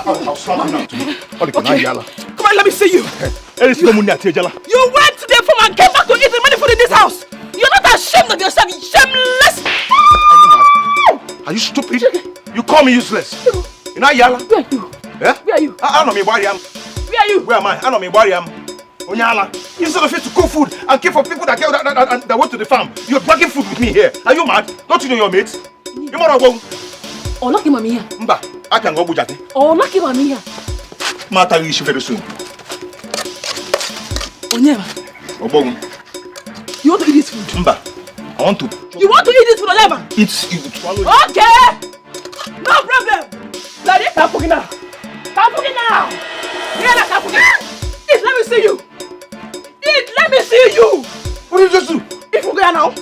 I'll slap you now. Okay. Come on, let me see you. You went to the farm and came back to eat the money food in this house. You're not ashamed of yourself, you shameless. Are you mad? Are you stupid? You call me useless. You know Yala? Where are you? Yeah? Where are you? I know me where I am. Where are you? Where am I? I know me where I am. Onyala, instead of it to cook food and care for people that went to the farm, you're bagging food with me here. Are you mad? Don't you know your mates? You mad or oh, lucky mommy here. Mba, I can go bujate. Oh, lucky mommy here. Mata you very soon. Onyema. Obong. You want to eat this food? Mba, I want to. You want to eat this food, Onyema? Eat, swallow it. Okay. No problem. Bloody Kapuki now. Kapuki now. Yeah, Kapuki. Eat, let me see you. Eat, let me see you. What did you just do? If you go now,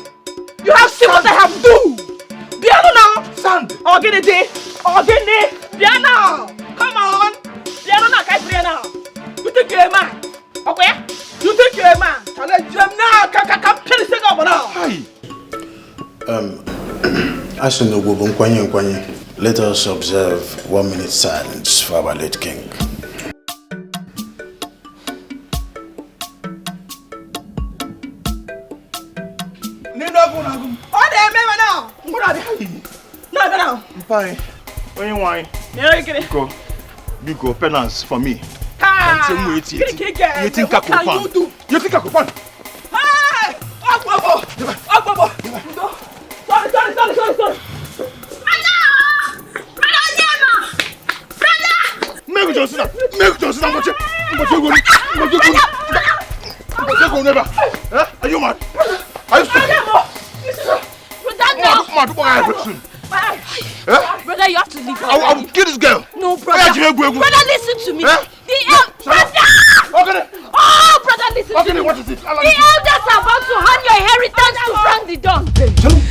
you have seen what I have do. Piano now. Sand. Organite. Piano. Come on. Piano now, guys, piano. You think you're a man? Okay? You think you're a man? Can I jump now? Can you take over now? Hi. As in the let us observe 1 minute silence for our late king. No. Bye. When you wine, go penance for me. You think I could do? You think I could fun? Hey! Sorry. Make Johnson, are you mad? Are you stupid? Brother, you have to leave. I will kill this girl. No, brother. Brother, listen to me. Brother! Oh, brother, listen to me. What is it? The elders are about to hand your inheritance to Frank the Don.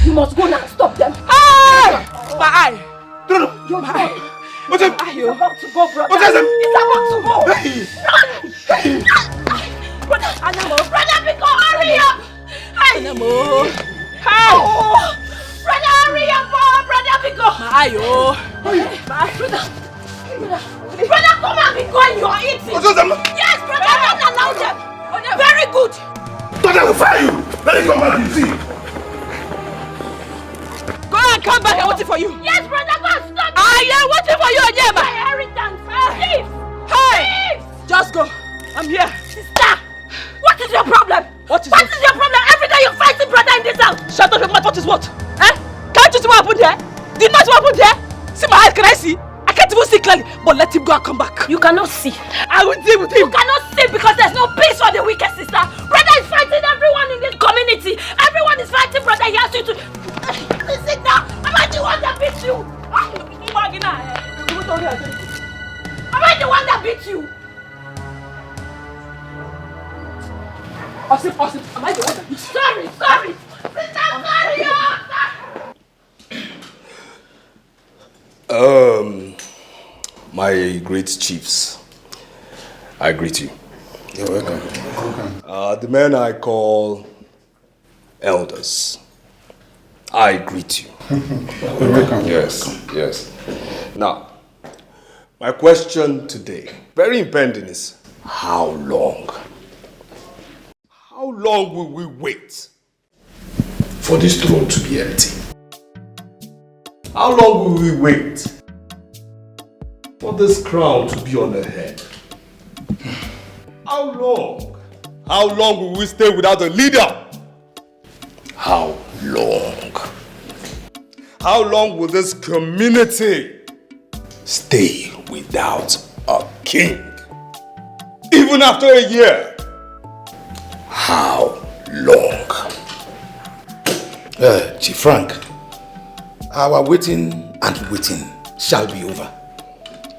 You must go now. Stop them. Hey! Bye. No. Bye. What's it? You're about to go, brother. What is it? It's about to go. Brother, Anamo. Brother, because hurry up. Anamo. Hey. Brother, hurry up. Brother, because. Brother, come and be going. You are eating. Yes, brother, don't allow them. Very good. Brother will fire you. Let him come back and see. Go and come back. I'm waiting for you. Yes, brother, go and stop. I am waiting for you, Onyema. My inheritance. Please. Hey. Please. Just go. I'm here. Sister, what is your problem? What is your problem? Every day you're fighting brother in this house. Shut up, your mouth. What is what? Can't you see what happened there? Did not what happened there? See my eyes, can I see? I can't even see clearly, but let him go and come back. You cannot see. I will deal with him. You cannot see because there's no peace for the wicked, sister. Brother is fighting everyone in this community. Everyone is fighting brother. He has you to... Listen now. Am I the one that beat you? Am I the one that beat you? Awesome. Am I the one that beat you? Sorry. Sister, sorry. My great chiefs, I greet you. You're welcome. The men I call elders, I greet you. You're welcome. Yes. Now, my question today, very impending, is how long? How long will we wait for this throne to be empty? How long will we wait for this crown to be on her head? How long? How long will we stay without a leader? How long? How long will this community stay without a king? Even after a year? How long? Chief Frank, our waiting and waiting shall be over.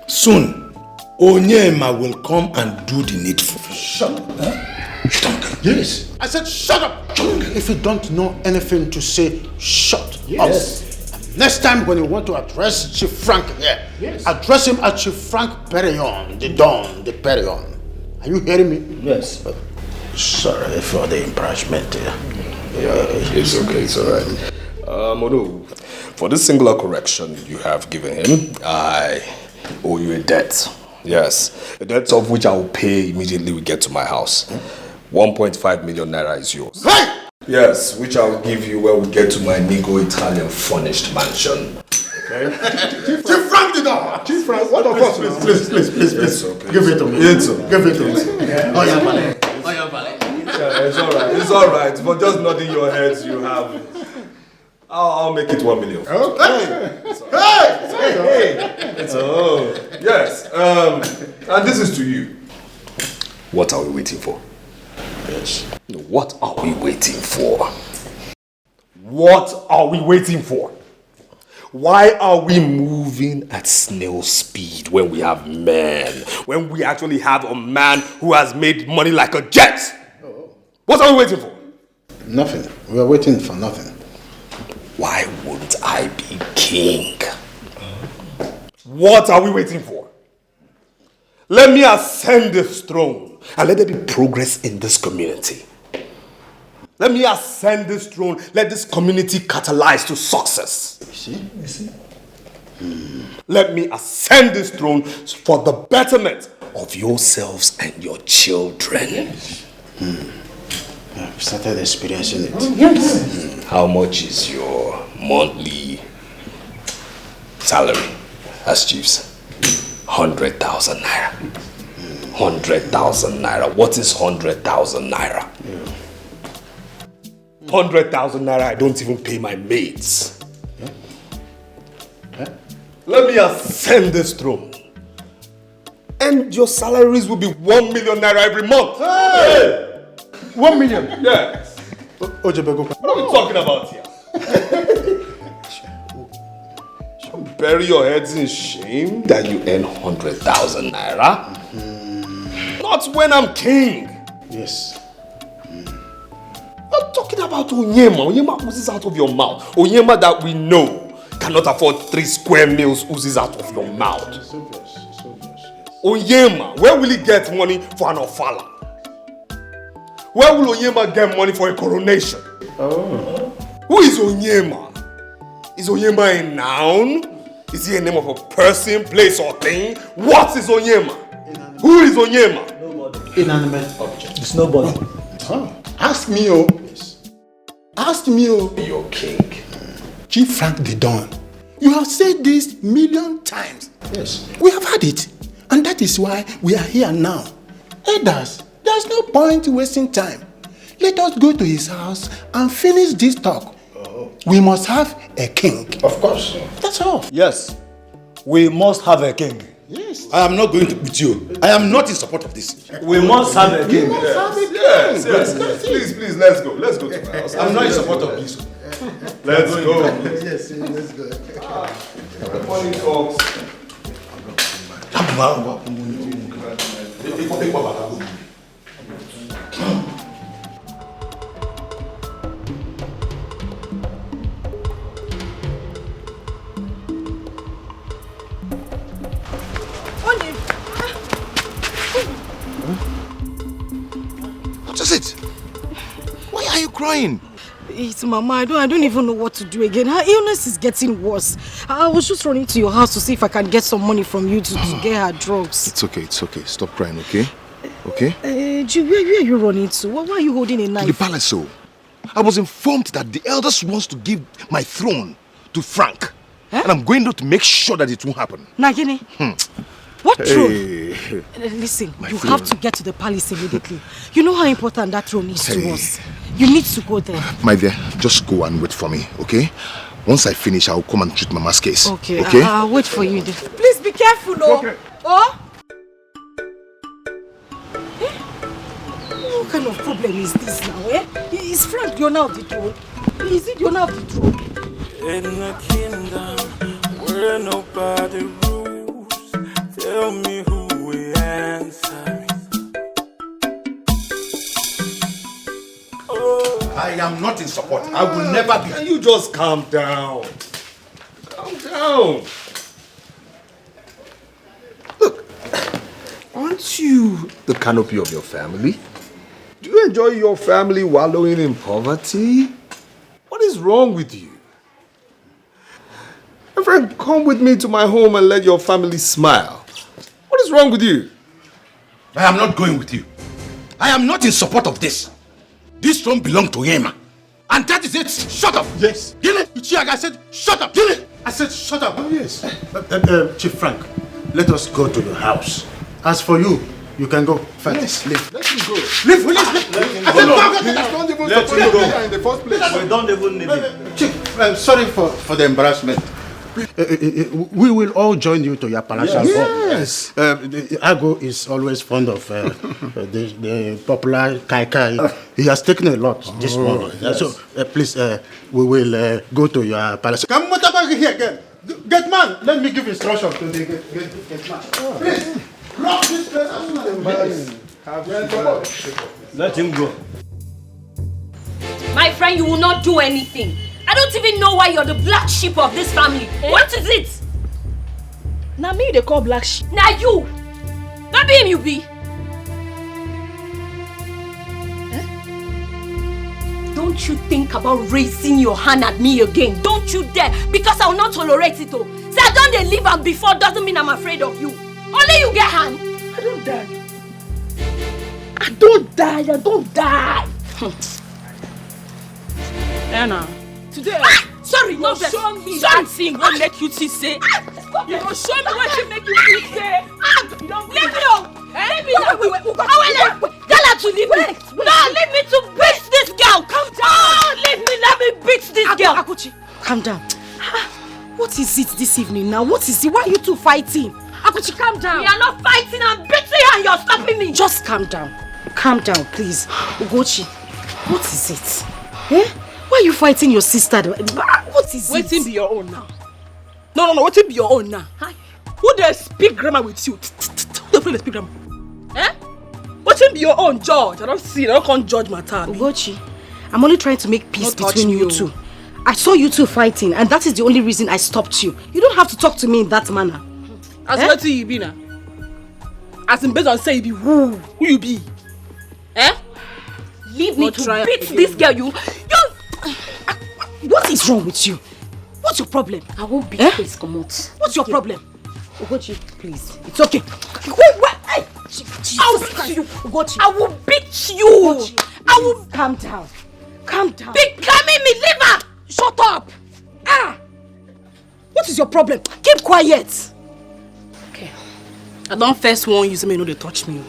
Soon, Onyema will come and do the needful. Shut up. Yes. I said shut up. If you don't know anything to say, shut up. Next time when you want to address Chief Frank here, address him as Chief Frank Perion, the Don, the Perion. Are you hearing me? Yes. Sorry for the embarrassment. It's okay, it's alright. Mono, for this singular correction you have given him, I owe you a debt. Yes, a debt of which I will pay immediately we get to my house. 1.5 million naira is yours. Hey! Yes, which I will give you when we get to my Nigo Italian furnished mansion. Okay. Chief Frank did that. Chief Frank, what of us? Please. It's okay. Give it to me. Give it to me. Oh, yeah, vale. Yeah, it's alright. But just nodding your heads, you have. I'll make it 1 million. Okay. Hey! Oh, yes. And this is to you. What are we waiting for? Yes. No, what are we waiting for? What are we waiting for? Why are we moving at snail speed when we have men? When we actually have a man who has made money like a jet? What are we waiting for? Nothing. We are waiting for nothing. Why wouldn't I be king? What are we waiting for? Let me ascend this throne and let there be progress in this community. Let me ascend this throne. Let this community catalyze to success. You see? Let me ascend this throne for the betterment of yourselves and your children. I've started experiencing it. Yes. How much is your monthly salary as chiefs? 100,000 naira. 100,000 naira. What is 100,000 naira? 100,000 naira, I don't even pay my maids. Let me ascend this throne. And your salaries will be 1 million naira every month. Hey! 1 million? Yes. What are we talking about here? Bury your heads in shame that you earn 100,000 naira. Not when I'm king. Yes. I'm talking about Onyema. Onyema oozes out of your mouth. Onyema that we know cannot afford 3 square meals oozes out of your mouth. It's obvious. Yes. Onyema, where will he get money for an ofala? Where will Onyema get money for a coronation? Oh. Who is Onyema? Is Onyema a noun? Is he a name of a person, place, or thing? What is Onyema? Who is Onyema? Nobody. Inanimate object. It's nobody. Oh. Ask me, oh. Yes. Ask me, oh. Your king. Chief Frank the Don. You have said this 1,000,000 times. Yes. We have had it. And that is why we are here now. Elders, there's no point wasting time. Let us go to his house and finish this talk. Oh. We must have a king. Of course. That's all. Yes, we must have a king. Yes. I am not going to with you. I am not in support of this. We must have a king. Yes. Please, let's go. Let's go to my house. I'm not in support of this. Let's go. Yes, let's go. Morning, folks. What is it? Why are you crying? It's Mama. I don't even know what to do again. Her illness is getting worse. I was just running to your house to see if I can get some money from you to get her drugs. It's okay. Stop crying, okay? Okay? Where are you running to? Why are you holding a knife? To the palace, so. I was informed that the elders wants to give my throne to Frank. Huh? And I'm going to make sure that it won't happen. Nagini? What throne? Hey. Listen, My you throne. have to get to the palace immediately. You know how important that throne is to us. You need to go there. My dear, just go and wait for me, okay? Once I finish, I'll come and treat Mama's case. Okay? Okay? I'll wait for you. Please be careful, oh. Okay. Oh? What kind of problem is this now, eh? Is Frank the owner of the throne? Is he the owner of the throne? In a kingdom where nobody rules, tell me who will answer me. I am not in support. I will never be. Can you just calm down? Calm down. Look, aren't you the canopy of your family? Do you enjoy your family wallowing in poverty? What is wrong with you? And for Frank, come with me to my home and let your family smile. What is wrong with you? I am not going with you. I am not in support of this. This don't belong to him. And that is it. Shut up. Yes. Chiaga, I said, shut up. I said, shut up. Oh, yes. Chief Frank, let us go to your house. As for you, you can go first. Yes. Leave. Let him go. Leave. Let him go. Let him go. In the first place. We don't even need it. Chief, sorry for the embarrassment. We will all join you to your palatial home. Yes. Ago is always fond of the popular Kai. He has taken a lot this morning. Yes. So please, we will go to your palace. Come here again. Get man, let me give instructions to the get man. Please, lock this place as soon as Let him go. My friend, you will not do anything. I don't even know why you're the black sheep of this family. What is it? Now me they call black sheep. Now you. Not be him you be. Don't you think about raising your hand at me again. Don't you dare. Because I will not tolerate it. Oh. Say I don't they live and before doesn't mean I'm afraid of you. Only you get hand. I don't die. I don't die. I don't die. Anna. Today. Sorry, no vex. Show me that thing what make you see say. You go show me what you make you see say. Leave me alone. Leave me alone. Tell her to leave me. No, leave me to beat this girl. Calm down. Leave me. Let me beat this girl. Akuchi, calm down. What is it this evening now? What is it? Why are you two fighting? Akuchi, calm down. We are not fighting. I'm beating you and you're stopping me. Just calm down. Calm down, please. Ugochi, what is it? Eh? Why are you fighting your sister? What is it? Waiting be your own now. No, waiting be your own now. Who they speak grammar with you? Who they speak grammar? Eh? Waiting be your own judge. I don't see. I don't judge my time. Ugochi, I'm only trying to make peace between you two. I saw you two fighting, and that is the only reason I stopped you. You don't have to talk to me in that manner. As what you be now? As in based on say you be who you be? Eh? Leave me to beat this girl. You. What is wrong with you? What's your problem? I won't beat this, come out. What's your problem? Ugochi, please. It's okay. I'll beat you. Ugochi. I will beat you. Ugochi, I will. Calm down. Calm down. Becoming me, leave her. Shut up. What is your problem? Keep quiet. Okay. I don't first warn you, so you know they touch me.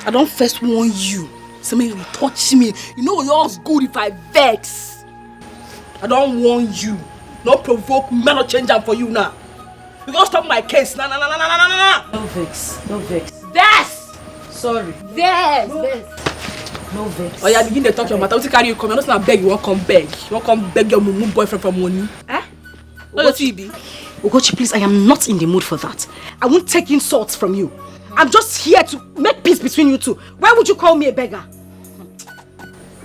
I don't first warn you, so you touch me. You know yours good if I vex. I don't warn you. Don't provoke me, not change them for you now. You don't stop my case. Nah. No vex. No vex. Vex! Sorry. Vex! No vex. Oh yeah, begin to talk your matter. What carry you come? I don't beg. You won't come beg. You won't come beg your mumu boyfriend for money. What you be? Ugochi, please, I am not in the mood for that. I won't take insults from you. I'm just here to make peace between you two. Why would you call me a beggar?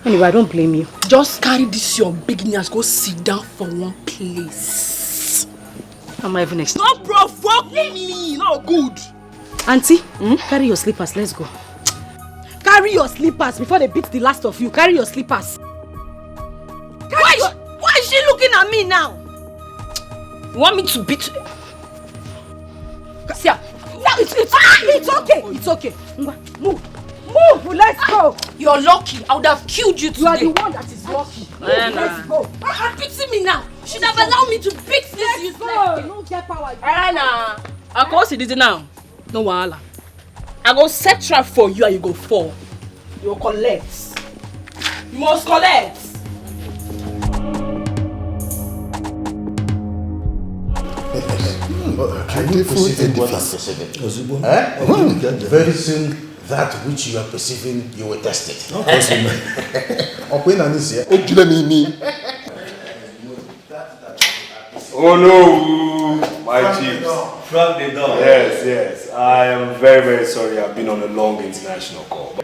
Anyway, I don't blame you. Just carry this your bigness. Go sit down for one place. I'm not even next. Don't provoke me. Not good. Auntie, carry your slippers. Let's go. Carry your slippers before they beat the last of you. Carry your slippers. Why is she looking at me now? You want me to beat you? See, it's okay. It's okay. Move. Let's go. You're lucky. I would have killed you today. You are the one that is lucky. Let's go. You're beating me now. You should have allowed me to beat this useless girl. You don't get power. I go see this now. No wahala. I go set trap for you and you go fall. You go collect. You must collect. Very soon, that which you are perceiving, you will test it. Oh no, my chief. Frank the dog. Yes. I am very sorry. I've been on a long international call.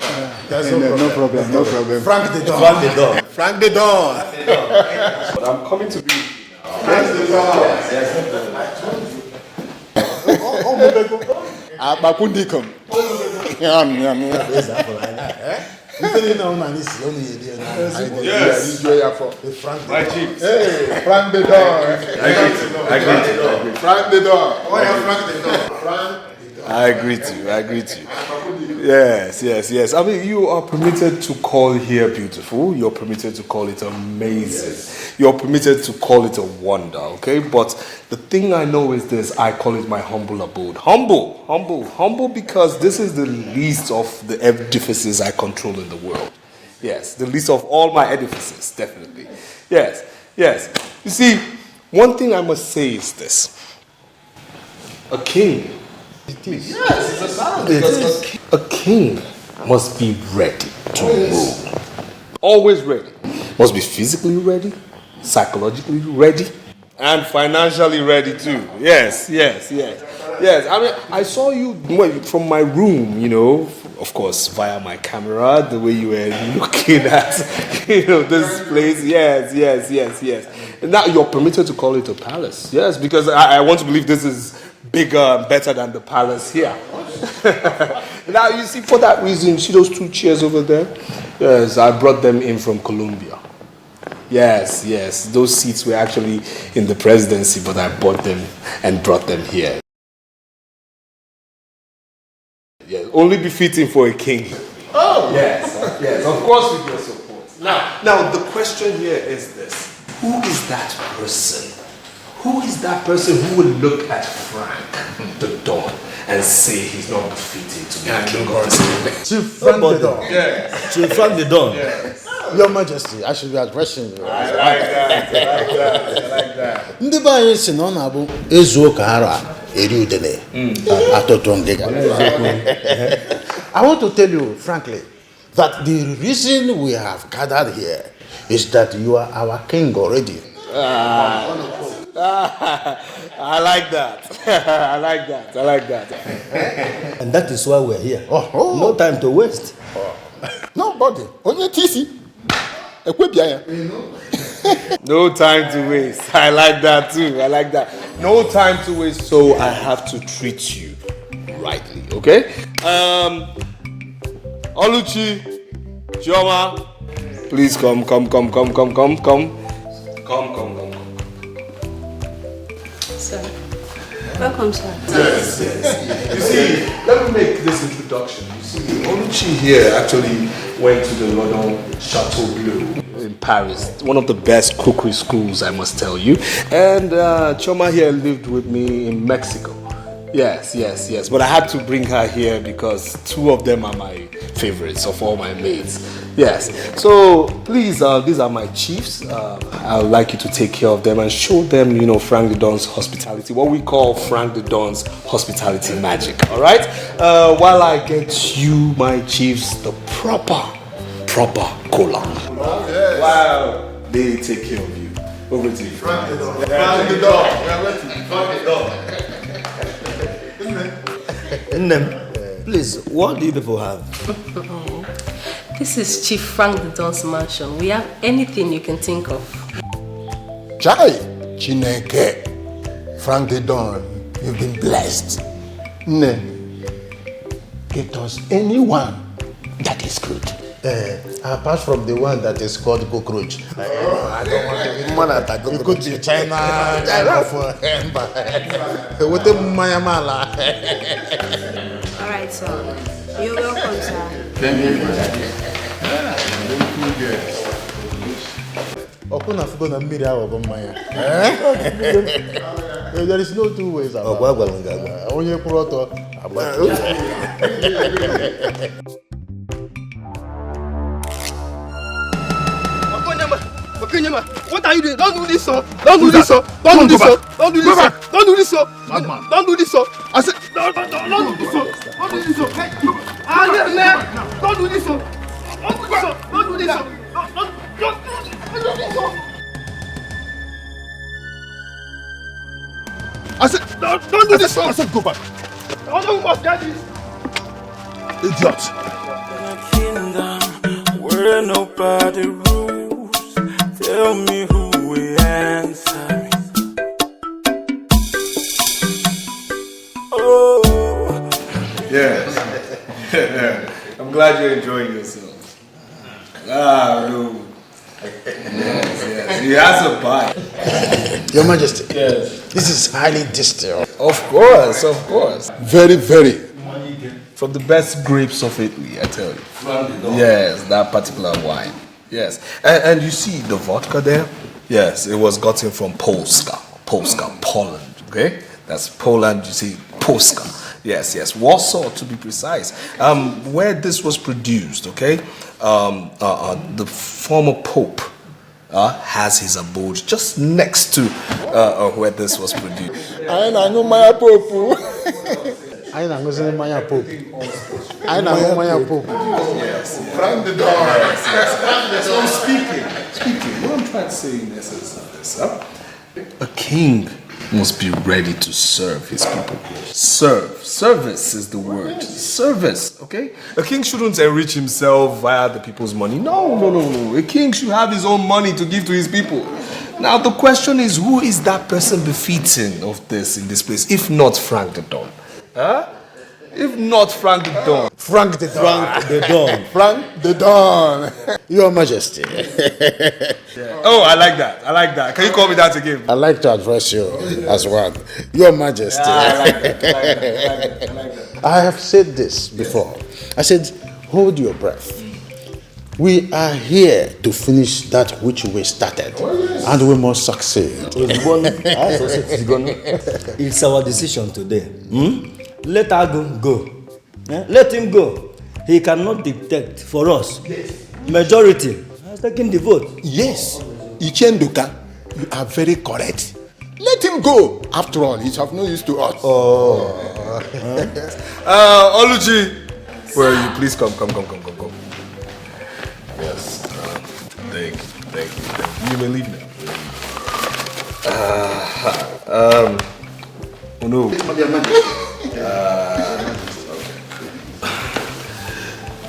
No problem. Frank the dog. Frank the dog. But I'm coming to be. Frank the dog. Yes. My chief. Hey, Frank the door. Frank the door. I agree to you. Yes. I mean, you are permitted to call here beautiful. You're permitted to call it amazing. You're permitted to call it a wonder, okay? But the thing I know is this, I call it my humble abode. Humble because this is the least of the edifices I control in the world. Yes, the least of all my edifices, definitely. Yes. You see, one thing I must say is this. A king. It is. Yes, it's a balance. Because a king must be ready to rule. Always ready. Must be physically ready, psychologically ready, and financially ready too. Yes. I mean, I saw you from my room, of course, via my camera, the way you were looking at, this place. Yes. And now you're permitted to call it a palace. Yes, because I want to believe this is bigger and better than the palace here. Now, you see, for that reason, see those 2 chairs over there? Yes, I brought them in from Colombia. Yes, those seats were actually in the presidency, but I bought them and brought them here. Yes, only befitting for a king. Oh! Yes, of course with your support. Now, the question here is this. Who is that person? Who is that person who would look at Frank the Don and say he's not befitting to be king of this place? Chief Frank the Don. Yes. Chief Frank the Don. Yes. Your Majesty, I should be addressing you. I like that. Ndị be anyị si na ọ na-abụ ezu ụka ara eri udele atụtụ ngịga. I want to tell you frankly that the reason we have gathered here is that you are our king already. I like that. And that is why we're here. No time to waste. Nobody. Only TC. No time to waste. I like that too. No time to waste, so I have to treat you rightly, okay? Luchy, Chioma, please come. Sir. Welcome, sir. Yes. You see, let me make this introduction. You see, Luchy here actually went to the London Chateau Bleu in Paris. One of the best cookery schools, I must tell you. And Chioma here lived with me in Mexico. Yes. But I had to bring her here because 2 of them are my favorites of all my mates. Yes. So please, these are my chiefs. I would like you to take care of them and show them, Frank the Don's hospitality. What we call Frank the Don's hospitality magic. All right. While I get you, my chiefs, the proper cola. Yes. Wow. They take care of you. Over to you. Frank the Don. Frank the Don. Please, what do you people have? This is Chief Frank the Don's mansion. We have anything you can think of. Chai, Chineke, Frank the Don, you've been blessed. Get us anyone that is good. Apart from the one that is called cockroach. I don't want to be it could be China, for Alright, sir. You're welcome, sir. There is no 2 ways about it. What are you doing? Don't do this, sir. Don't do this, sir. Don't do this, sir. Don't do this, sir. Don't do this, sir. Don't do this, sir. I said, don't do this, sir. Don't do this, sir. Don't do this, sir. Don't do this, sir. Don't do this, sir. I said, don't do this, sir. I said, go back. You must get this. Idiot. Kingdom where nobody rules. Tell me who will answer me. Yes. I'm glad you're enjoying yourself. Ah, no. Yes. He has a bite. Your Majesty. Yes. This is highly distilled. Of course. Very, very. From the best grapes of Italy, I tell you. Yes, that particular wine. Yes. And you see the vodka there? Yes, it was gotten from Polska, Poland. Okay? That's Poland, you see, Polska. Yes. Warsaw, to be precise. Where this was produced, okay? The former Pope has his abode just next to where this was produced. I know my Pope. I know my Pope. Yes. Frank the door. Yes. So I'm speaking. What I'm trying to say in essence of this, a king must be ready to serve his people. Service is the word. Service, okay? A king shouldn't enrich himself via the people's money. No. A king should have his own money to give to his people. Now the question is, who is that person befitting of this in this place, if not Frank the Don? Huh? If not Frank the Don. Frank the Don. Your Majesty. Oh, I like that. Can you call me that again? I like to address you as one. Your Majesty. I like that. I have said this before. I said, hold your breath. We are here to finish that which we started, and we must succeed. It's our decision today. Let Agu go. Let him go. He cannot dictate for us. Majority has taken the vote. Yes, Ichenduka, you are very correct. Let him go. After all, he's of no use to us. Luchy, where are you? Please come. Yes. Thank you. You may leave now. Oh no.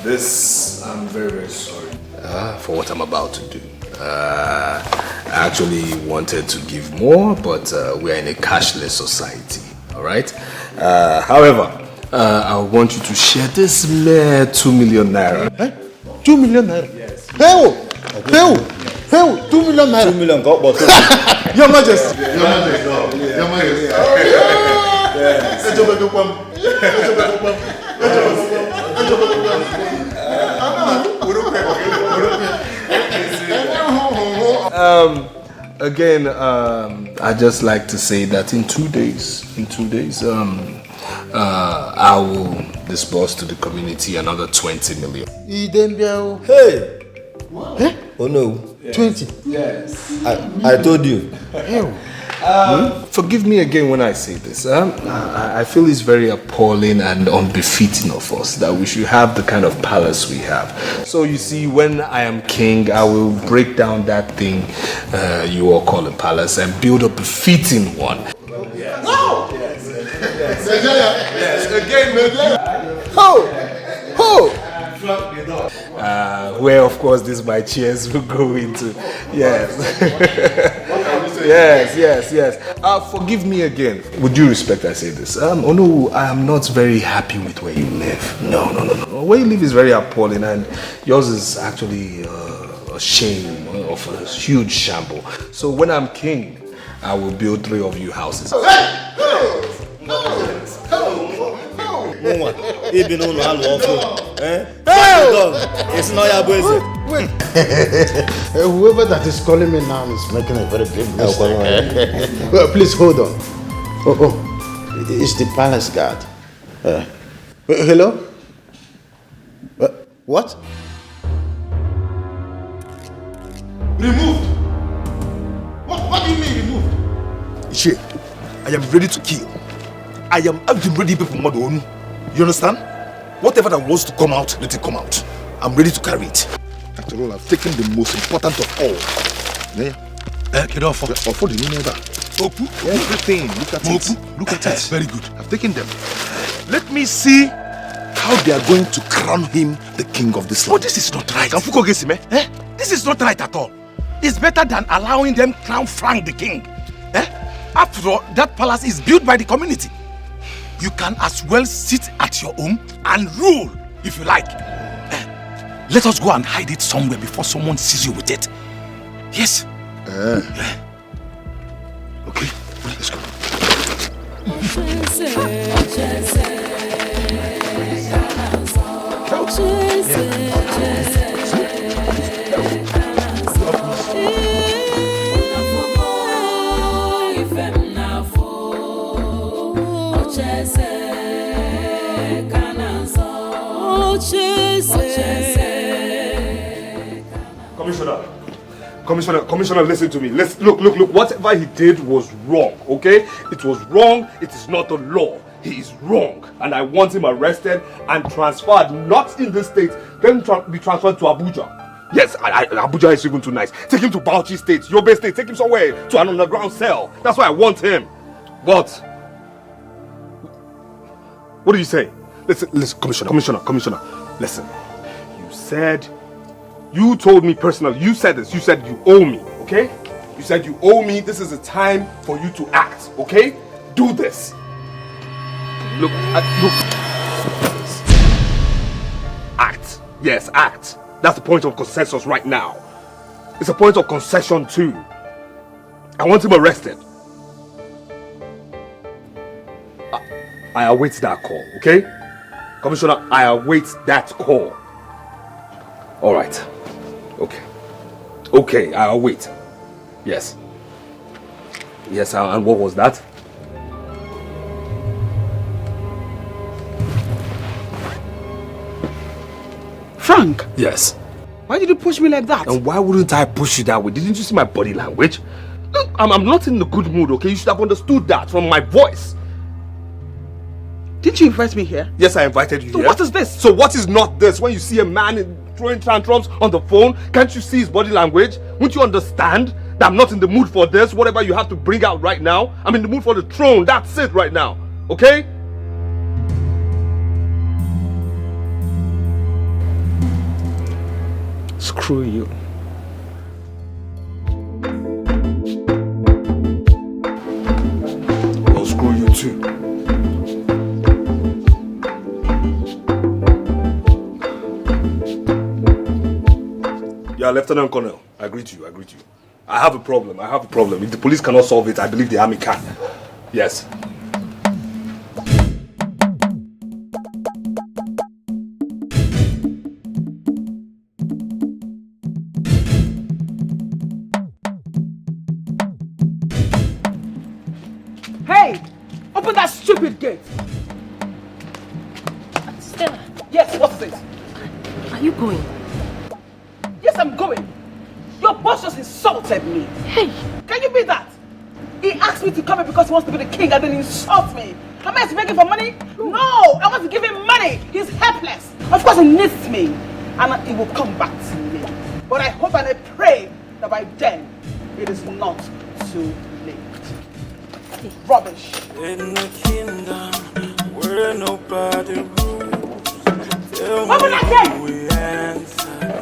This, I'm very sorry for what I'm about to do. I actually wanted to give more, but we are in a cashless society, all right? However, I want you to share this mere 2 million naira. 2 million naira? Yes. Hell, 2 million naira. 2 million got bottle. Your Majesty. Again, I just like to say that in 2 days, I will disburse to the community another 20 million. Hey! What? Oh no. 20? Yes. I told you. Forgive me again when I say this. I feel it's very appalling and unbefitting of us that we should have the kind of palace we have. So you see, when I am king, I will break down that thing you all call a palace and build a befitting one. Yes. No! Yes. Again, where of course this my chairs will go into. Yes. Yes. Forgive me again. With due respect, I say this. Oh no, I am not very happy with where you live. No. Where you live is very appalling, and yours is actually a shame of a huge shamble. So when I'm king, I will build 3 of you houses. It's not your business. Wait. Whoever that is calling me now is making a very big mistake. Well, please hold on. Oh, it's the palace guard. Hello? What? Removed? What do you mean removed? Che, I am ready to kill. I am ready for Modon. You understand? Whatever that wants to come out, let it come out. I'm ready to carry it. After all, I've taken the most important of all. Yeah. Get off. For the new that. Opu. Everything. Look at it. Look at it. Very good. I've taken them. Let me see how they are going to crown him the king of this land. But this is not right. This is not right at all. It's better than allowing them crown Frank the king. After all, that palace is built by the community. You can as well sit at your home and rule if you like. Let us go and hide it somewhere before someone sees you with it. Yes. Yeah. Okay, let's go. Commissioner, listen to me. Look. Whatever he did was wrong, okay? It was wrong. It is not the law. He is wrong. And I want him arrested and transferred, not in this state, then be transferred to Abuja. Yes, Abuja is even too nice. Take him to Bauchi State, Yobe State. Take him somewhere to an underground cell. That's why I want him. What? What do you say? Listen, Commissioner. Listen. You told me personally, you said this, you said you owe me, okay? You said you owe me, this is the time for you to act, okay? Do this. Look. Act. Yes, act. That's the point of consensus right now. It's a point of concession too. I want him arrested. I await that call, okay? Commissioner, I await that call. All right. Okay, I'll wait. Yes, and what was that? Frank? Yes. Why did you push me like that? And why wouldn't I push you that way? Didn't you see my body language? Look, I'm not in the good mood, okay? You should have understood that from my voice. Didn't you invite me here? Yes, I invited you So here. what is this? So what is not this? When you see a man throwing tantrums on the phone, can't you see his body language? Won't you understand that I'm not in the mood for this? Whatever you have to bring out right now, I'm in the mood for the throne. That's it right now. Okay? Screw you. Well, screw you too. Yeah, Lieutenant Colonel, I greet you. I have a problem. If the police cannot solve it, I believe the army can. Yes. Hey! Open that stupid gate! Stella. Yes, what is it? Are you going? Yes, I'm going. Your boss just insulted me. Hey! Can you beat that? He asked me to come here because he wants to be the king and then he insults me. Am I begging for money? No! I want to give him money. He's helpless. Of course he needs me. And he will come back to me. But I hope and I pray that by then it is not too late. Rubbish. In the kingdom where nobody rules, tell me Open that gate! who we answer.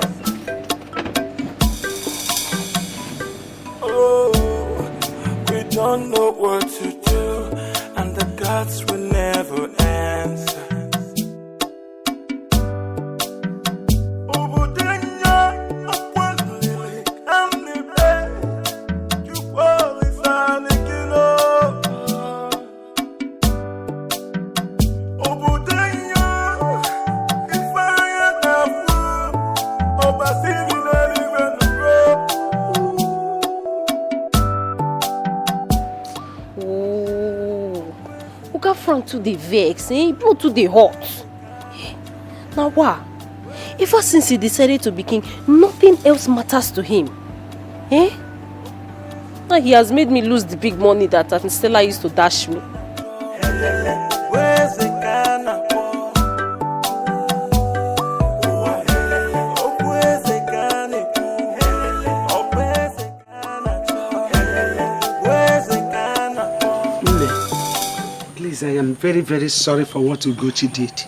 Oh, we don't know what to do, and the gods will never answer. To the vex, blood to the hot. Now what? Ever since he decided to be king, nothing else matters to him. Now he has made me lose the big money that Stella used to dash me. Where's the Ghana? Where's the Ghana? Where's the Ghana? Where's the Ghana? Please, I am very, very sorry for what Ugochi did.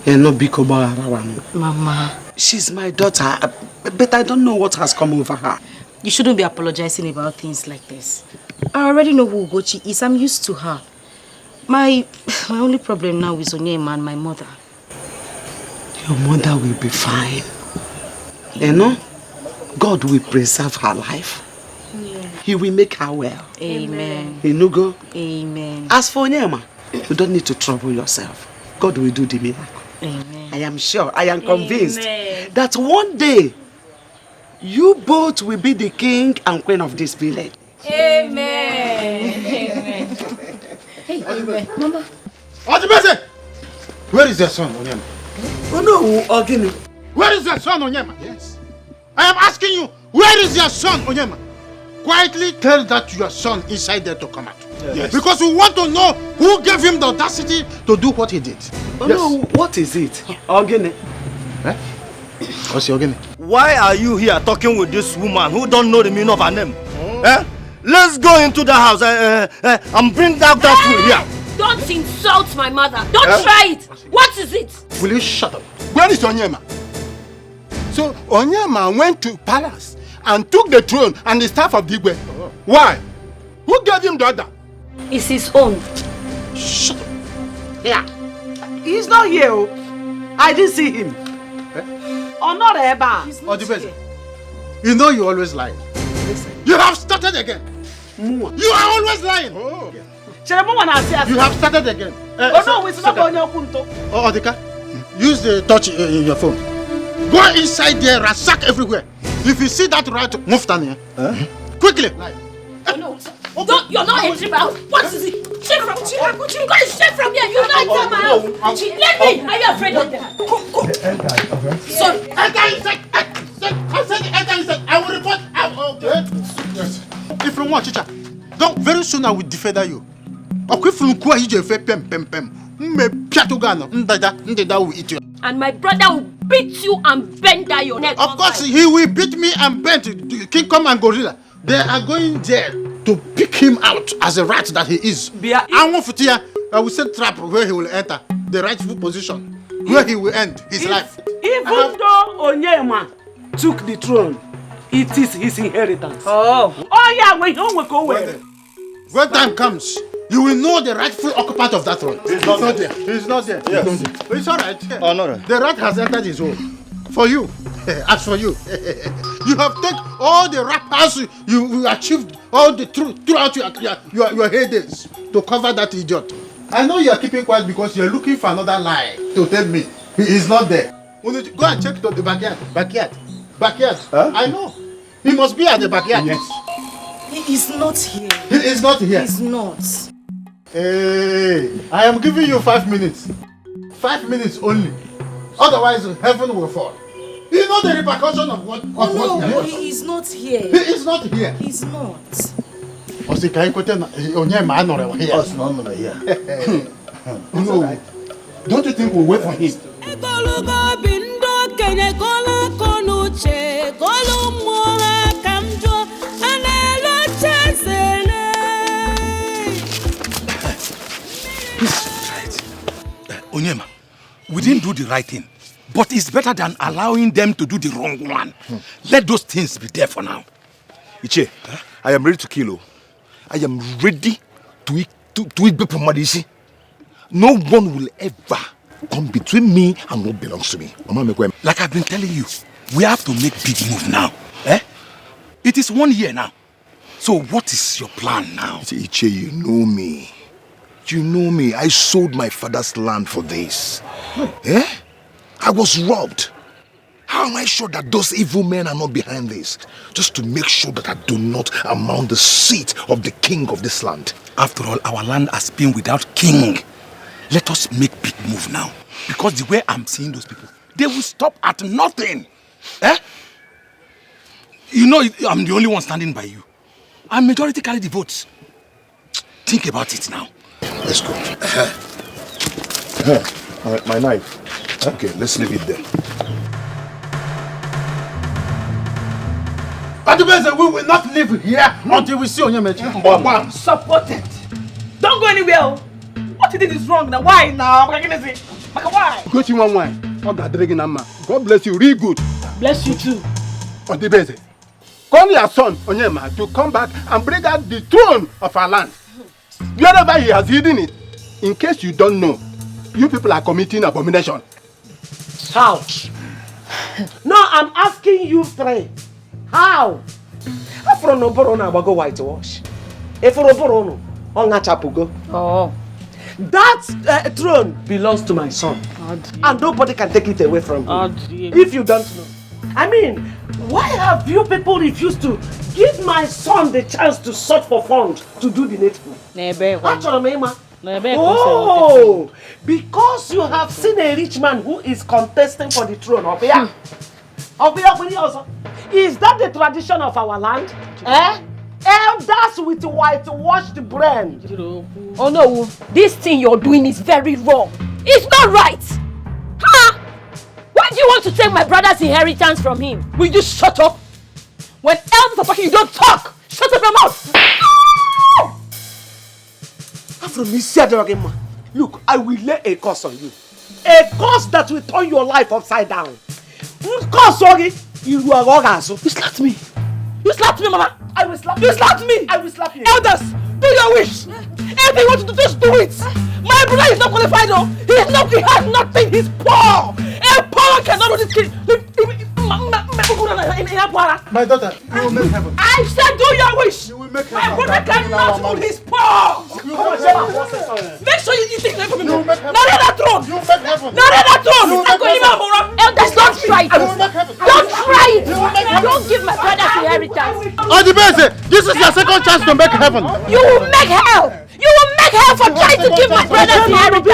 And not Bikoba Arawan. Mama. She's my daughter, but I don't know what has come over her. You shouldn't be apologizing about things like this. I already know who Ugochi is. I'm used to her. My only problem now is Onyema and my mother. Your mother will be fine. You know, God will preserve her life. He will make her well. Amen. Inugo. Amen. As for Onyema, you don't need to trouble yourself. God will do the miracle. Amen. I am sure, I am convinced that one day you both will be the king and queen of this village. Amen. Amen. Hey, Amen. Mama. Where is your son, Onyema? Oh no, Ogini. Where is your son, Onyema? Yes. I am asking you, where is your son, Onyema? Quietly tell that your son inside there to come out. Yes. Because we want to know who gave him the audacity to do what he did. Oh no, what is it? Ogini. Eh? What's your Ogini? Why are you here talking with this woman who don't know the meaning of her name? Eh? Let's go into the house and bring that food here. Don't insult my mother. Don't try it. What is it? Will you shut up? Where is Onyema? So Onyema went to palace and took the throne and the staff of Dikeh. Why? Who gave him the order? It's his own. Shut up. Yeah. He's not here. I didn't see him. Or not Eba. You know you always lie. You have started again. You are always lying. You have started again. Odika, use the touch in your phone. Go inside there, ransack everywhere. If you see that right, move down here. Quickly. Oh no. Don't, you're not entering my house. What is it? Straight from here. Go straight from here. You're not entering my house. Let me. Are you afraid of them? Go. Sorry. Enter inside. I said enter inside. I will report. Okay. Yes. If you want, Chicha, don't. Very soon I will defeather you. And my brother will beat you and bend down your neck. Of course, he will beat me and bend. King Kong and Gorilla. They are going there to pick him out as a rat that he is. I will set trap where he will enter the rightful position, where he will end his life. Even though Onyema took the throne, it is his inheritance. Oh yeah, when time comes, you will know the rightful occupant of that throne. He's not there. He's not there. Yes. It's all right. Oh, no. The rat has entered his home. For you, as for you, you have taken all the rappers you achieved all the truth throughout your heydays to cover that idiot. I know you are keeping quiet because you are looking for another lie to tell me he is not there. Go and check to the backyard. Backyard. Huh? I know. He must be at the backyard. Yes. He is not here. He is not here. He's not. Hey, I am giving you 5 minutes. 5 minutes only. Otherwise, heaven will fall. You know the repercussion of what? He is not here. He is not here. He's not. No. Don't you think we'll wait for him? Onyema, we didn't do the right thing, but it's better than allowing them to do the wrong one. Let those things be there for now. Iche, I am ready to kill you. I am ready to eat Madisi. No one will ever come between me and what belongs to me. Like I've been telling you, we have to make big move now. It is 1 year now. So what is your plan now? Iche, you know me. You know me. I sold my father's land for this. I was robbed. How am I sure that those evil men are not behind this? Just to make sure that I do not amount the seat of the king of this land. After all, our land has been without king. Let us make big move now. Because the way I'm seeing those people, they will stop at nothing. You know, I'm the only one standing by you. And majority carry the votes. Think about it now. Let's go. My knife. Okay, let's leave it there. We will not live here until we see Onyemechi. Support it. Don't go anywhere. What you did is wrong. Now why now? Why? Go to one wine. God bless you, real good. Bless you too. Odibeze, call your son Onyema to come back and bring out the throne of our land. Wherever he has hidden it, in case you don't know, you people are committing abomination. How? No, I'm asking you three. How? Afro no boro na go whitewash. Efro boro no onga chapugo. Oh. That throne belongs to my son. And nobody can take it away from him. If you don't know. I mean, why have you people refused to give my son the chance to search for funds to do the needful? Oh, because you have seen a rich man who is contesting for the throne. Is that the tradition of our land? Elders with whitewashed brain. Oh no, this thing you're doing is very wrong. It's not right. Huh? Why do you want to take my brother's inheritance from him? Will you shut up? When elders are talking, you don't talk. Shut up your mouth. Look, I will lay a curse on you. A curse that will turn your life upside down. You slapped me. You slapped me, Mama. I will slap you. You slapped me. I will slap you. Elders, do your wish. Anything you want to do, just do it. My brother is not qualified, though. He has nothing. He's poor. A poor cannot do this. My daughter, you will make heaven. I said do your wish. You will make my heaven. brother cannot do his poor. Make sure you take that from him. Not that throne. You will make heaven. Not that throne. Elders, don't try it. Don't try it. Don't give my brother's inheritance. This is your second chance to make heaven. You will make hell. You will make hell for trying to give my brother's inheritance.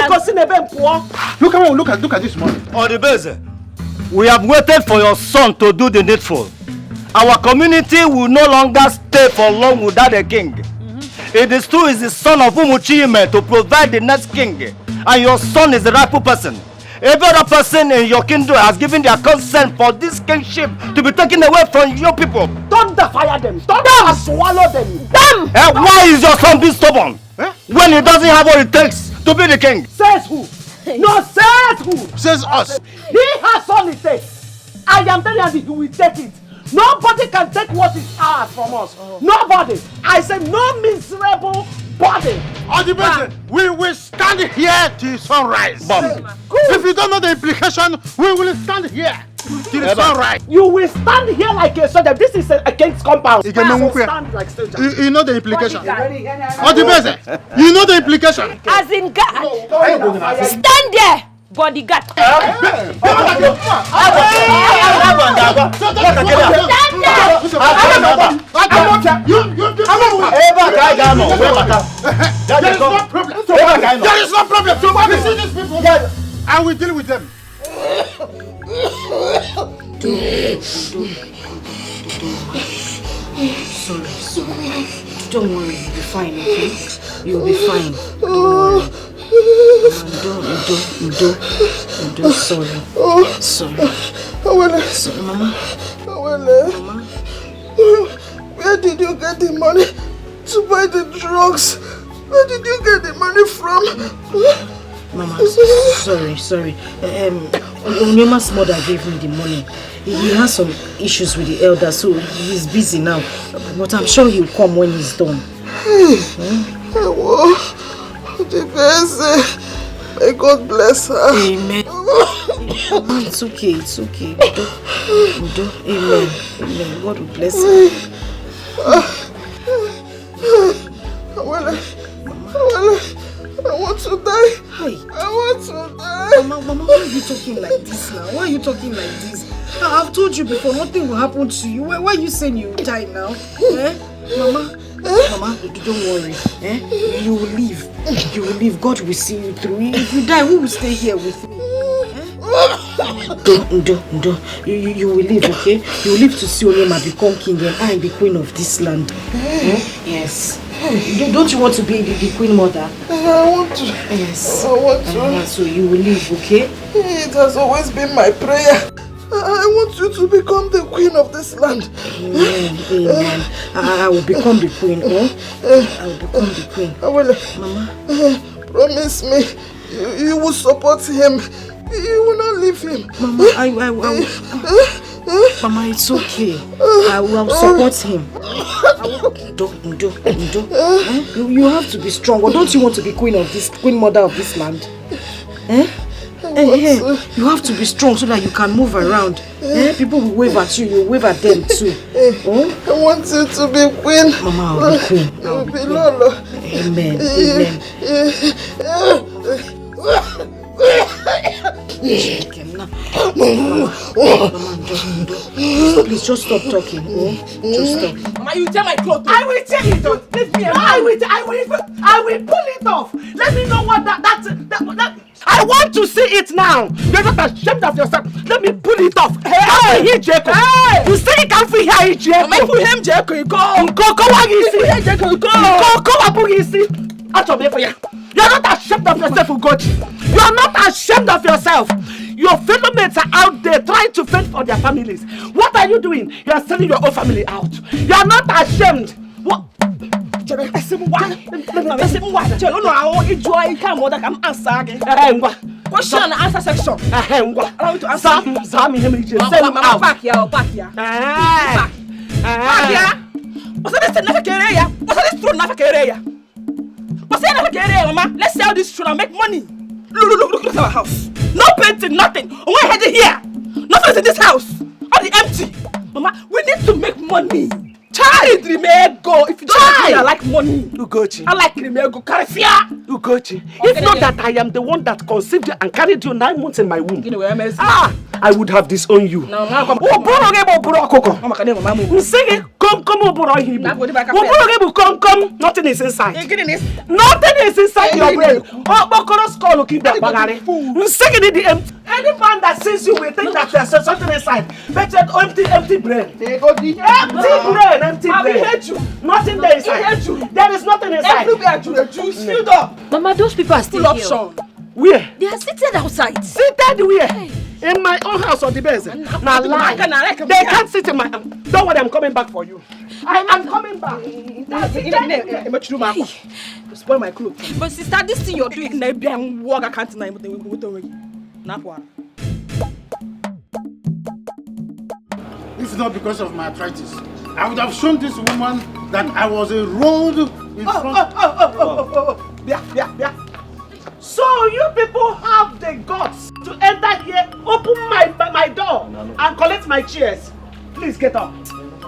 Look at this money. Odibeze, we have waited for your son to do the needful. Our community will no longer stay for long without a king. It is true, is the son of Umuchime to provide the next king, and your son is the rightful person. Every other person in your kingdom has given their consent for this kingship to be taken away from your people. Don't fire them. Don't swallow them. Why is your son being stubborn? When he doesn't have what it takes to be the king? Says who? No, says who? Says us. He has all it takes. I am telling you, he will take it. Nobody can take what is ours from us. Nobody. I say no miserable body. We will stand here till sunrise. If you don't know the implication, we will stand here till sunrise. You will stand here like a soldier. This is a king's compound. You stand like soldier. You know the implication. You know the implication. As in God. Stand there. Bodyguard. Stand there. There is no problem. So when we see these people, I will deal with them. Sorry. Don't worry, you'll be fine, okay? You'll be fine. Don't worry. Mama, sorry. Sorry, Mama. Mama. Where did you get the money to buy the drugs? Where did you get the money from? Mama, sorry. Onyema's mother gave me the money. He has some issues with the elder, so he's busy now. But I'm sure he'll come when he's done. May God bless her. Amen. Mama, it's okay. Udo. Amen. God will bless her. I want to die. Hi. I want to die. Mama, why are you talking like this now? Why are you talking like this? I've told you before, nothing will happen to you. Why are you saying you will die now? Mama, don't worry. You will live. God will see you through. If you die, who will stay here with me? Don't. You will live, okay? You will live to see Onyema become king and I the queen of this land. Yes. Don't you want to be the queen mother? I want to. Yes. I want to. So you will live, okay? It has always been my prayer. I want you to become the queen of this land. Amen. I will become the queen, I will become the queen. Mama. Promise me, you will support him. You will not leave him. Mama, I will. Mama, it's okay. I will support him. Ndo. You have to be strong. Or don't you want to be queen mother of this land? You have to be strong so that you can move around. People will wave at you, you wave at them too. I want you to be queen. Mama, I'll be queen. I'll be Lolo. Amen. Please just stop talking. Just stop. Mama, you tear my clothes. I will tear it off. Leave me alone. I will pull it off. Let me know what that. I want to see it now. You're not ashamed of yourself. Let me pull it off. Hey, here, Jacob. Hey, you say you can't free here, Jacob. I pull him, Jacob. Go. What you see? Jacob, go. What you see? Out of here for you. You're not ashamed of yourself, Ugochi. You're not ashamed of yourself. Your fellow mates are out there trying to fend for their families. What are you doing? You are selling your own family out. You are not ashamed. What? Question and answer section. Allow me to answer. Back here. Back here. What's this area? What's this true area? What's the Mama? Let's sell this tree and make money. Look at our house. No painting, nothing. We're headed here. Nothing's in this house. All the empty. Mama, we need to make money. Child, Rimego. If you don't like me, I like money. Ugochi. I like Rimego. Karifia. Ugochi. If not that I am the one that conceived you and carried you 9 months in my womb. I would have disowned you. No, come. Nothing is inside. Nothing is inside your brain. Any man that sees you will think that there's something inside. But empty brain. Empty brain. Hate you. Nothing there inside. There is nothing inside. Everywhere you filled up. Mama, those people are still here. Where? They are seated outside. Seated where? Hey. In my own house or the base? Now lie. They can't sit in my... Don't worry, I'm coming back for you. I'm coming back. Spoil my clothes. But sister, this thing you're doing... If not because of my arthritis, I would have shown this woman that I was a road in front. Yeah. So you people have the guts to enter here, open my door, and collect my chairs. Please get up.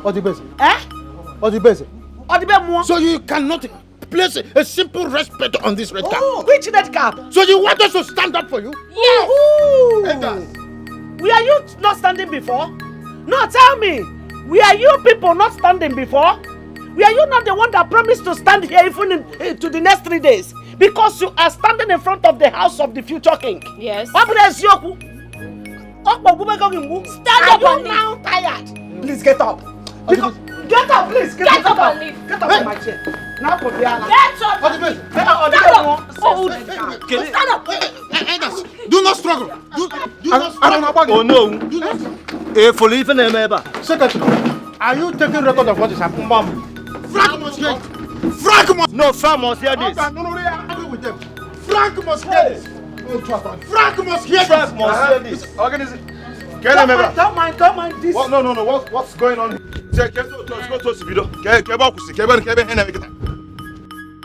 What the best? What the best? So you cannot place a simple respect on this red cap. Which red cap? So you want us to stand up for you? Yes. Were you not standing before? No, tell me. Were you people not standing before? Were you not the one that promised to stand here even to the next 3 days? Because you are standing in front of the house of the future king. Yes. Stand up. Are you now tired? Please get up. Get up, please. Get up and leave. Get up from my chair. Now put the other. Get up. Stand up. Do not struggle. Do not struggle. Oh no. Secretary, are you taking record of what is happening? Frank must hear. Frank must. No, Frank must hear this. No, I agree with them. Frank must hear this. Frank must hear this. Organism. Don't mind this. What? No. What's going on?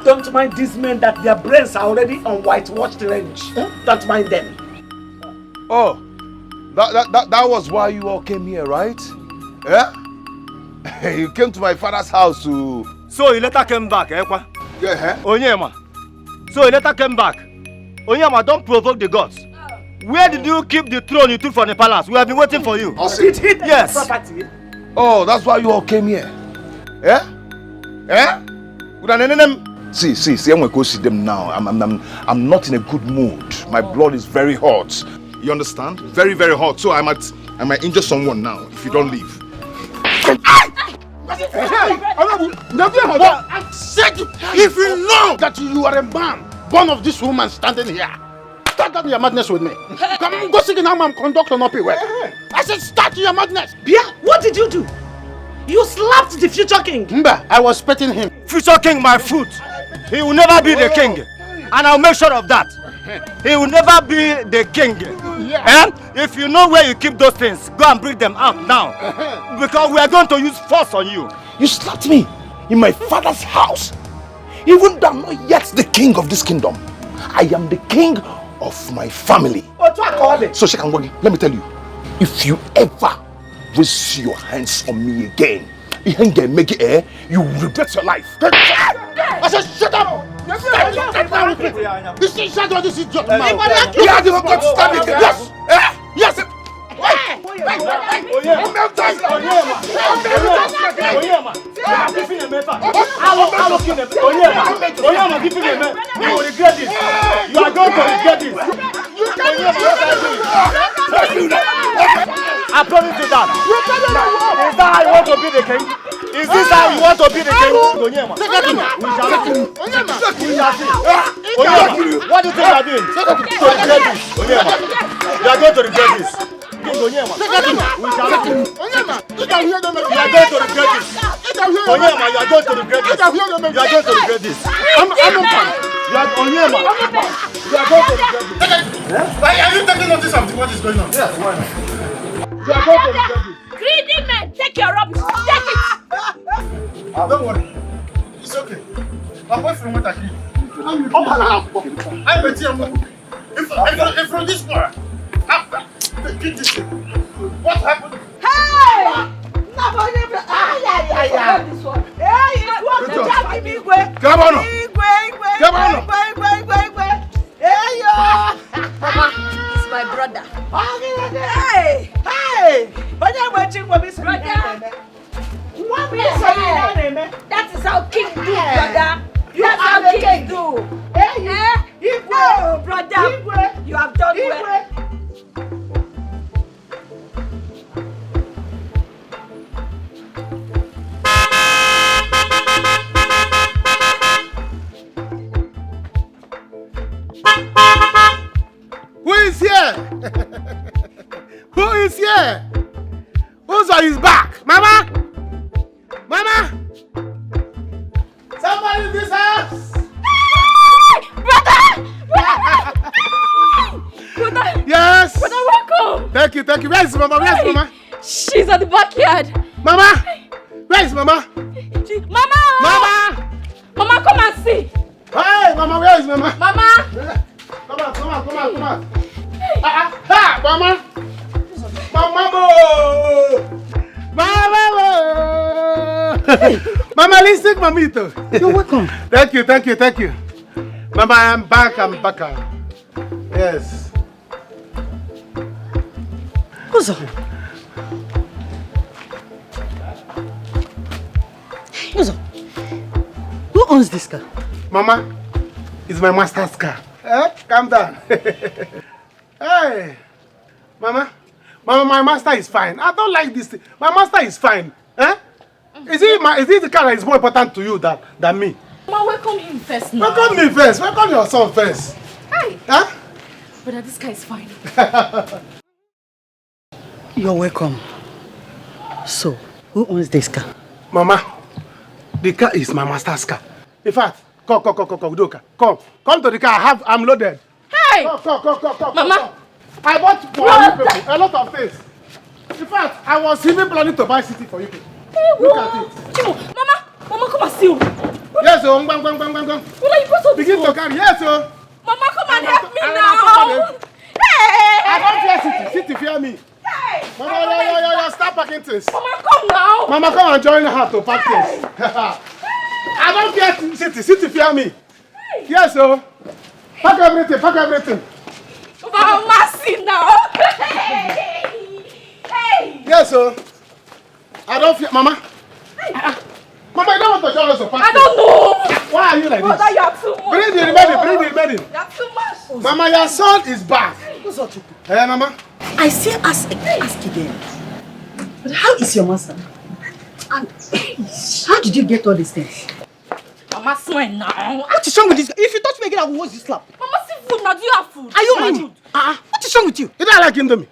Don't mind these men that their brains are already on whitewashed range. Don't mind them. Oh, that was why you all came here, right? Yeah? You came to my father's house to... So he later came back, Yeah, Onyema. So he later came back. Onyema, don't provoke the gods. Where did you keep the throne you took from the palace? We have been waiting for you. Yes. Property. Oh, that's why you all came here. Yeah? See, I'm going to go see them now. I'm not in a good mood. My blood is very hot. You understand? Very, very hot. So I might injure someone now if you don't leave. I said, if you know that you are a man born of this woman standing here, start up your madness with me. Come go see now, I'm conductor not pay work. I said, start your madness. Bia, what did you do? You slapped the future king. Mba, I was petting him. Future king, my foot. He will never be the king. And I'll make sure of that. He will never be the king. And if you know where you keep those things, go and bring them out now. Because we are going to use force on you. You slapped me in my father's house. Even though I'm not yet the king of this kingdom. I am the king of my family. Oh, so she can work. Let me tell you, if you ever raise your hands on me again, you will regret your life. I said, shut up! This is shut up, this is just man. You have got to stop it. Yes! Yes! I promise you that. Is that how you want to be the king? Is this how you want to be the king? We shall see. What do you think you are doing? To regret this. You are going to regret this. We shall see. You are going to regret this. You are going to regret this. You are going to regret this. I'm you are Onyema. You are going to regret this. Are you taking notice of what is going on? Yes, why not? You are going to regret this. Greedy men, take your rubbish. Take it. Don't worry. It's okay. My boyfriend went agree. I'm Betty. If from this part, after this thing, what happened? Hey! It's my brother. Hey! Hey! That is how kings do, brother. That's how kings do. Oh, brother, you have done well. Who is here? Who is here? Who's on his back? Mama? Mama? Somebody in this house? Brother! Brother! Yes? Brother, welcome! Thank you. Where is Mama? Where is Mama? She's at the backyard. Mama? Where is Mama? Mama! Mama! Mama, come and see! Hey, Mama, where is Mama? Mama! Come on. Mama! Mama, listen, Mamito. You're welcome. Thank you. Mama, I'm back. Yes. Who's up? Who owns this car? Mama, it's my master's car. Calm down. Hey, Mama, my master is fine. I don't like this thing. My master is fine. Is it the car that is more important to you than me? Mama, welcome him first now. Welcome me first. Welcome your son first. Hi. Huh? Brother, this guy is fine. You're welcome. So, who owns this car? Mama, the car is my master's car. In fact, come, Udoka. Come to the car. I'm loaded. Hey! Come. Mama. I bought for you people a lot of things. In fact, I was even planning to buy city for you people. Look at it. Chimo, Mama, come and see you. Yes, oh, bang. Brother, you brought some Begin to carry. Yes, oh. Mama, come and help me now. Hey! I don't fear city fear me. Hey! Mama, stop packing things. Mama, come now. Mama, come and join her to pack things. I don't fear city fear me. Yes, oh. Pack everything. Mama, see now. Hey! Yes, sir. I don't fear. Mama. Mama, you don't want to join us to pack. I don't know. Why are you like Brother, this? you are too much. Bring the remaining. You are too much. Mama, your son is back. Hey, Mama. I still ask again. But how is your master? And how did you get all these things? Mama, smile now. What is wrong with this? If you touch me again, I will watch this slap. Mama, see food now. Do you have food? Are you mad? What is wrong with you? You don't like Indomie?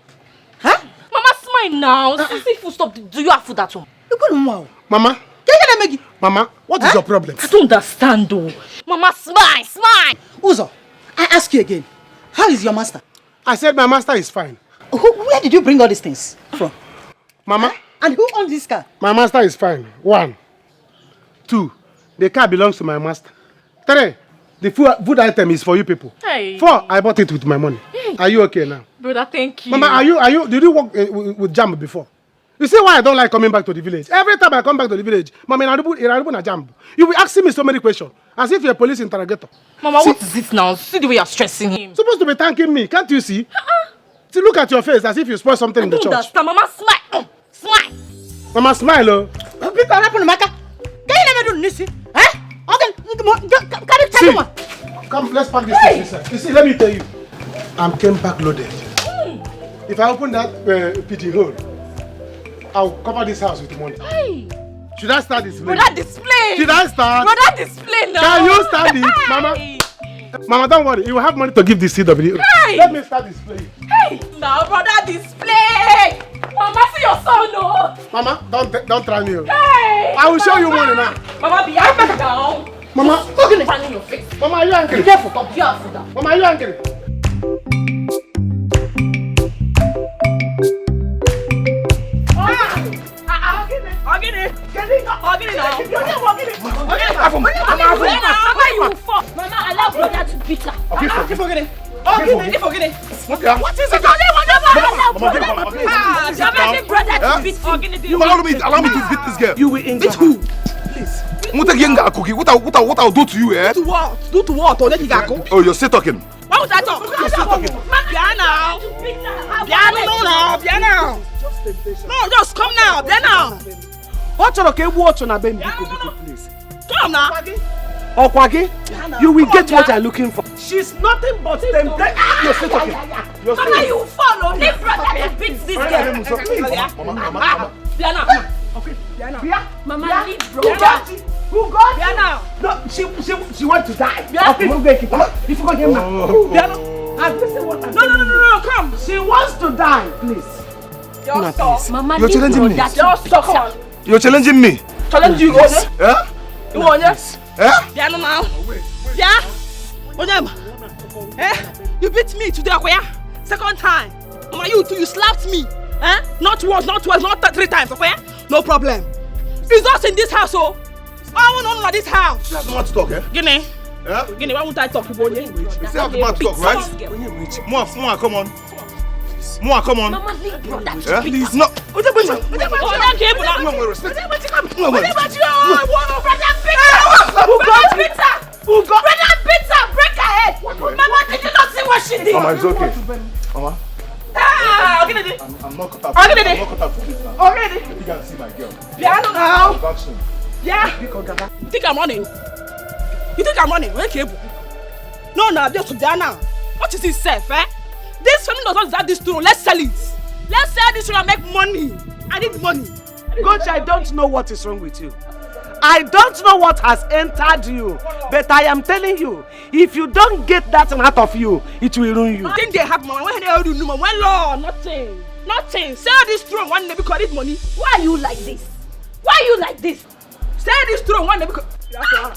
Huh? Mama, smile now. See food, stop. Do you have food at home? You couldn't wow. Mama. Mama, what is your problem? I don't understand though. Mama, smile. Uzo, I ask you again. How is your master? I said my master is fine. Where did you bring all these things from? Mama. And who owns this car? My master is fine. 1, 2. The car belongs to my master. 3. The food item is for you people. Hey. 4, I bought it with my money. Hey. Are you okay now? Brother, thank you. Mama, did you work with Jambo before? You see why I don't like coming back to the village? Every time I come back to the village, Mama, in Jambo, you will ask me so many questions, as if you're a police interrogator. Mama, what is it now? See the way you're stressing him. Supposed to be thanking me, can't you see? See, look at your face as if you spoiled something in the church. Understand. Mama, smile. Smile. Mama, smile, oh. See, come, let's pack this thing inside. You see, let me tell you, I came back loaded. If I open that pity hole, I'll cover this house with money. Hey. Should I start displaying? Brother, display. Should I start? Brother, display now. Can you start it, Mama? Mama, don't worry. You will have money to give this CW. Hey. Let me start displaying. Hey. Now, brother, display. Mama, see your son, no. Mama, don't try me. Hey. I will show you money now. Mama, be happy now. Mama, look at the fan in your face. Mama, are you angry? Be careful, be careful. Mama, are you angry? Mama, allow brother to beat her. What is it? Allow me to beat this girl. You will injure her. Please. What I'll do to you, eh? Do what? Do to what? Or let you go. Oh, you're still talking. Why would I talk? You're still talking. Piano. Piano. No, just come now. Piano. What you okay? Watch on a baby, please. Come now. Okwagi, you will get what you're looking for. She's nothing but temptation. You're still talking. Mama, you follow. Leave brother to beat this girl. Mama. Piano. Okay, Piano. Mama, leave Who brother. got it? Who got Piano. No, she wants to die. Okay, we'll make it. If you got him now. Piano. No, come. She wants to die, please. Just stop. Mama, You're leave challenging me. brother. Just stop. Come on. You're challenging me. Challenge you, Ezuruonye. Yeah? Ezuruonye. Eh? Piano now. Yeah? Onyema. Eh? You beat me today, Akoya. Second time. Mama, you slapped me. Eh? Not once, not twice, not 3 times, Akoya. No problem. It's us in this house, oh. I want to this house. You have no one to talk, eh? Guinea. Yeah? Guinea, why won't I talk to Ezuruonye? You still have the man to talk, right? More, come on. More, come on. Mama, leave brother. Yeah? Please, no. Brother Peter. Who got Brother Peter, break her head. Mama, did you not see what she did? Mama, it's okay. Mama. I'm not cut out. I'm not cut out for this now. Already. You gotta see my girl. Piano now. Action. Yeah. You think I'm running? You think I'm running? Okay. No, just there now. What is this self, eh? This family does not deserve this throne. Let's sell it. Let's sell this throne and make money. I need money. Coach, I don't know what is wrong with you. I don't know what has entered you, but I am telling you, if you don't get that out of you, it will ruin you. Nothing they have, mama. When they do, mama. When law, nothing. Sell this throne one day because it's money. Why are you like this? Why are you like this? Sell this throne one day because. Brother,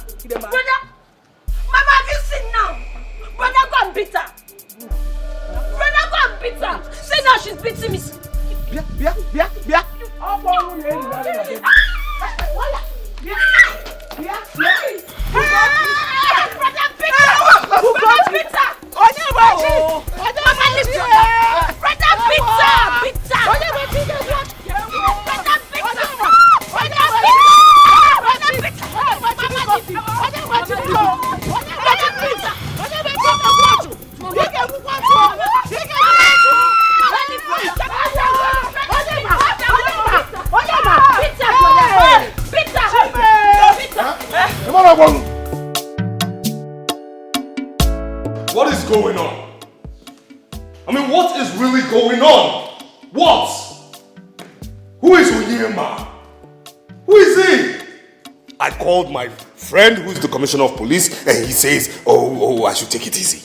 Mama, have you seen now? Brother, go and beat her. Brother, go and beat her. Say now she's beating me. Bia. What is going on? I mean, what is really going on? What? Who is Onyema? Who is he? I called my friend who is the commissioner of police and he says, oh, I should take it easy.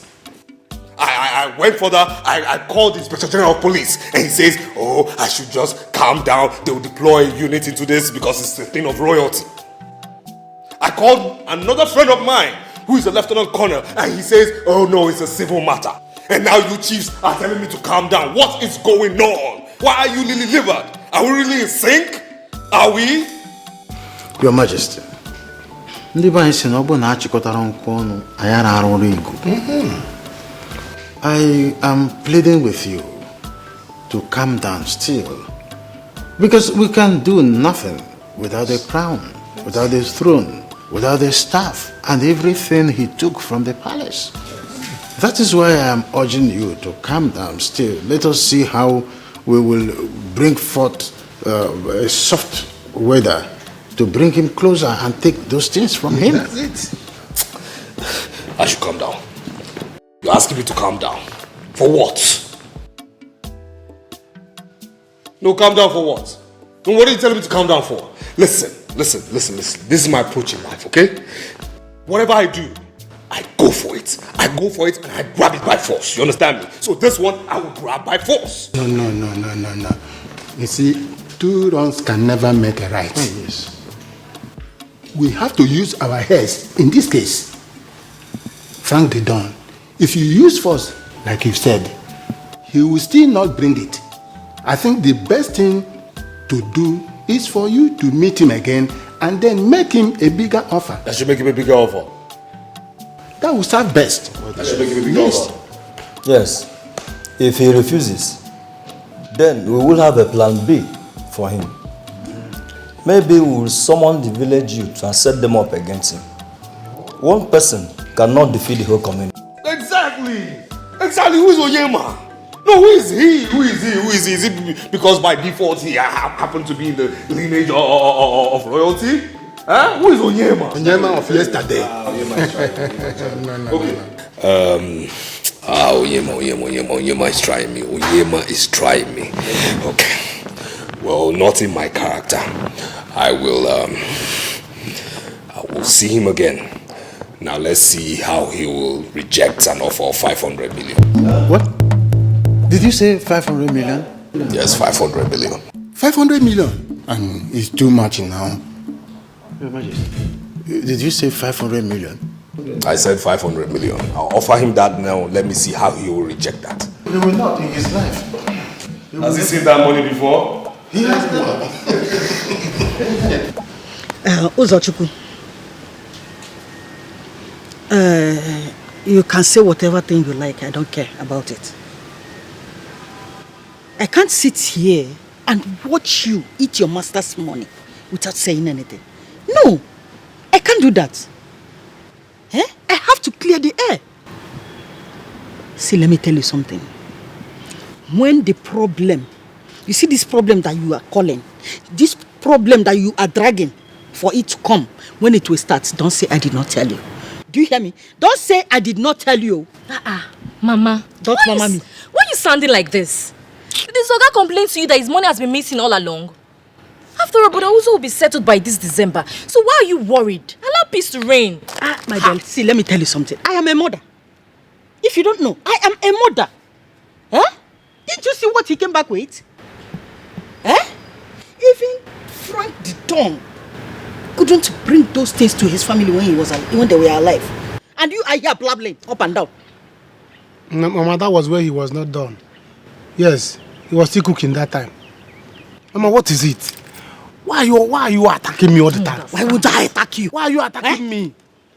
I went further, I called the inspector general of police and he says, oh, I should just calm down. They will deploy a unit into this because it's a thing of royalty. I called another friend of mine who is a lieutenant colonel and he says, oh no, it's a civil matter. And now you chiefs are telling me to calm down. What is going on? Why are you lily-livered? Are we really in sync? Are we? Your Majesty, I am pleading with you to calm down still. Because we can do nothing without a crown, without a throne, without a staff, and everything he took from the palace. That is why I am urging you to calm down still. Let us see how we will bring forth a soft weather to bring him closer and take those things from him. That's it. I should calm down. You're asking me to calm down. For what? No, calm down for what? No, what are you telling me to calm down for? Listen. This is my approach in life, okay? Whatever I do, I go for it. I go for it and I grab it by force. You understand me? So this one, I will grab by force. No. You see, two wrongs can never make a right. Oh, yes. We have to use our heads in this case. Frank the Don, if you use force, like you said, he will still not bring it. I think the best thing to do is for you to meet him again and then make him a bigger offer. I should make him a bigger offer. That will serve best. I should make him a bigger offer. Yes. If he refuses, then we will have a plan B for him. Maybe we will summon the village youth and set them up against him. One person cannot defeat the whole community. Exactly. Who is Onyema? No, who is he? Is it because by default he happened to be in the lineage of royalty? Huh? Who is Onyema? Onyema of yesterday. No. Onyema is trying me. Onyema is trying me. Okay. Well, not in my character. I will see him again. Now let's see how he will reject an offer of 500 million. What? Did you say 500 million? Yes, 500 million. 500 million? And it's too much now. Your Majesty, did you say 500 million? I said 500 million. I'll offer him that now. Let me see how he will reject that. He will not in his life. Has he seen that money before? He has not. Uzochukwu, you can say whatever thing you like. I don't care about it. I can't sit here and watch you eat your master's money without saying anything. No, I can't do that. I have to clear the air. See, let me tell you something. When the problem, you see this problem that you are calling, this problem that you are dragging for it to come, when it will start, don't say I did not tell you. Do you hear me? Don't say I did not tell you. Mama. Don't mama me. Why are you sounding like this? Did Soga complain to you that his money has been missing all along? After all, Brother Uzo will be settled by this December. So why are you worried? Allow peace to reign. My dear, see, let me tell you something. I am a mother. If you don't know, I am a mother. Didn't you see what he came back with? Even Frank the Don couldn't bring those things to his family when they were alive. And you are here blabbling up and down. Mama, that was where he was not done. Yes, he was still cooking that time. Mama, what is it? Why are you attacking me all the time? Why would I attack you? Why are you attacking me?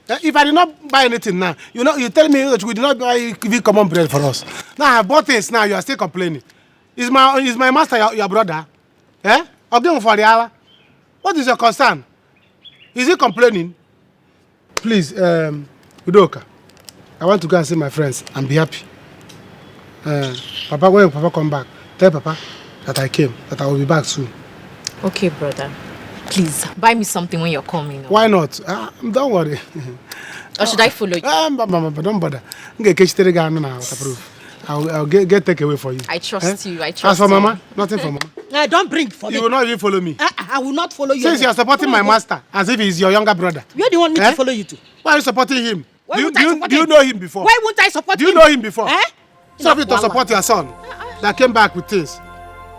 If I did not buy anything now, you tell me that we did not buy even common bread for us. Now I bought things now, you are still complaining. Is my master your brother? What is your concern? Is he complaining? Please, Udoka, I want to go and see my friends and be happy. Papa, when Papa come back, tell Papa that I came, that I will be back soon. Okay, brother. Please, buy me something when you're coming. Why not? Don't worry. Or should I follow you? Don't bother. I'll get take away for you. I trust you. I trust you. As for Mama, nothing for Mama. Don't bring for me. You will not even follow me. I will not follow you. Since you are supporting my master as if he's your younger brother. Where do you want me to follow you to? Why are you supporting him? Do you know him before? Why won't I support him? Do you know him before? Stop it to support your son that came back with things.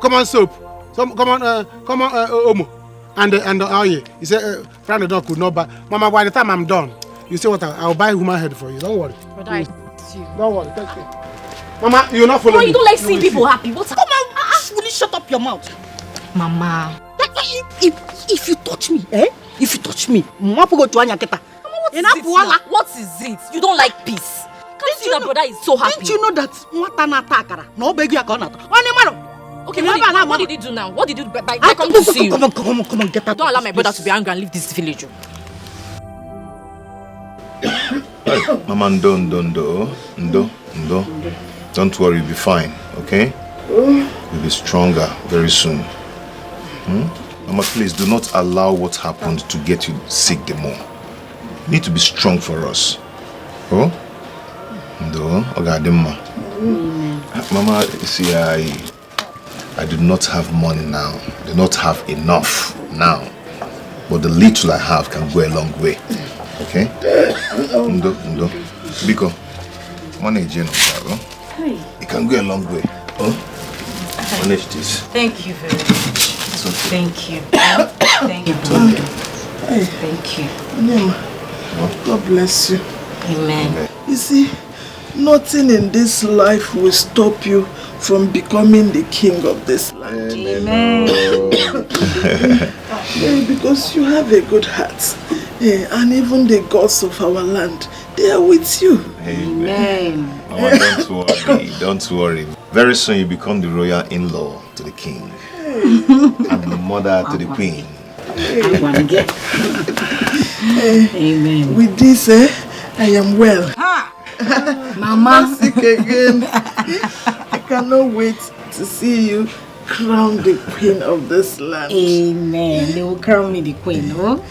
Come on, soap. Come on, Omo. And Oye. He said, Frank the dog could not buy. Mama, by the time I'm done, you see what I'll buy human head for you. Don't worry. Brother, I trust you. Don't worry. Take care. Mama, you're not following me. You don't like seeing people happy. What's Come on, will you shut up your mouth? Mama. If you touch me, if you touch me, Mama go to Anyaketa. is it now? What is it? You don't like peace. Can't you see that brother is so happy? Didn't you know that no beg you Okay, what did he do now? What did he do by coming to see you? Come on, get out. Don't allow my brother to be angry and leave this village. Mama, don't worry, you'll be fine, okay? You'll be stronger very soon. Mama, please do not allow what happened to get you sick the more. You need to be strong for us. Oh? Mama, you see, I do not have money now. I do not have enough now. But the little I have can go a long way. Okay? Ndo. Biko, manage it can go a long way. Manage this. Thank you very much. It's okay. Thank you. Thank you. Thank you. God bless you. Amen. You see, nothing in this life will stop you from becoming the king of this land. Amen. Because you have a good heart. And even the gods of our land, they are with you. Amen. Mama, don't worry. Very soon you become the royal in-law to the king. And the mother to the queen. Amen. With this, I am well. Mama. Sick again. I cannot wait to see you crown the queen of this land. Amen. They will crown me the queen, oh?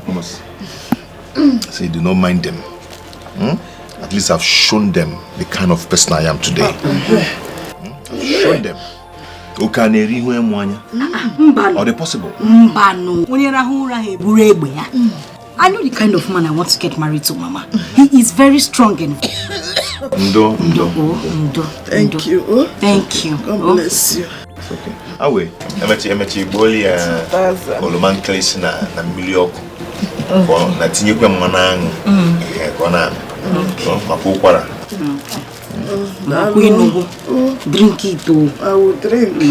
Thomas, say do not mind them. At least I've shown them the kind of person I am today. I've shown them. Are they possible? I know the kind of man I want to get married to, Mama. He is very strong and Ndo. Thank you. Thank you. God bless you. It's okay. Awe, emechi boli Oloman Klesi na milioko. Na tinyekwe mwanangu. Kona. Makukwara. Drink it. I will drink.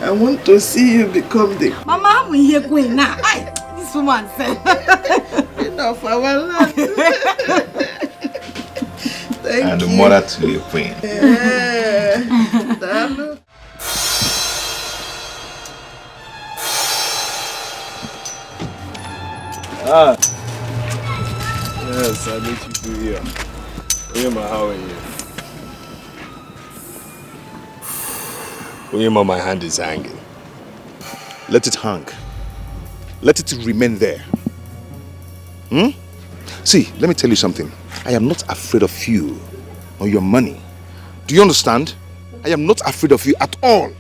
I want to see you become the Mama, we hear queen now. This woman said enough our land. Thank and you. the mother to the queen. Yes, I meet you here. Oyema, how are you? Oyema, my hand is hanging. Let it hang. Let it remain there. See, let me tell you something. I am not afraid of you or your money. Do you understand? I am not afraid of you at all.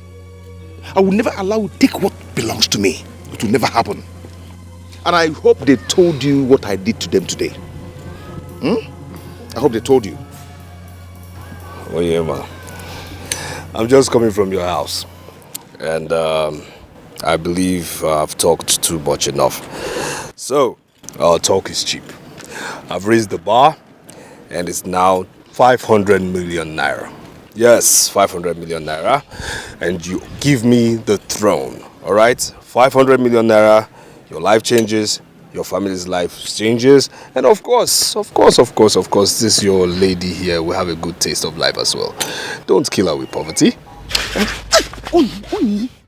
I will never allow you to take what belongs to me. It will never happen. And I hope they told you what I did to them today. I hope they told you. Oyema, I'm just coming from your house. And I believe I've talked too much enough. So, our talk is cheap. I've raised the bar, and it's now 500 million naira. Yes, 500 million naira. And you give me the throne, all right? 500 million naira, your life changes, your family's life changes, and of course, this your lady here will have a good taste of life as well. Don't kill her with poverty. Onny,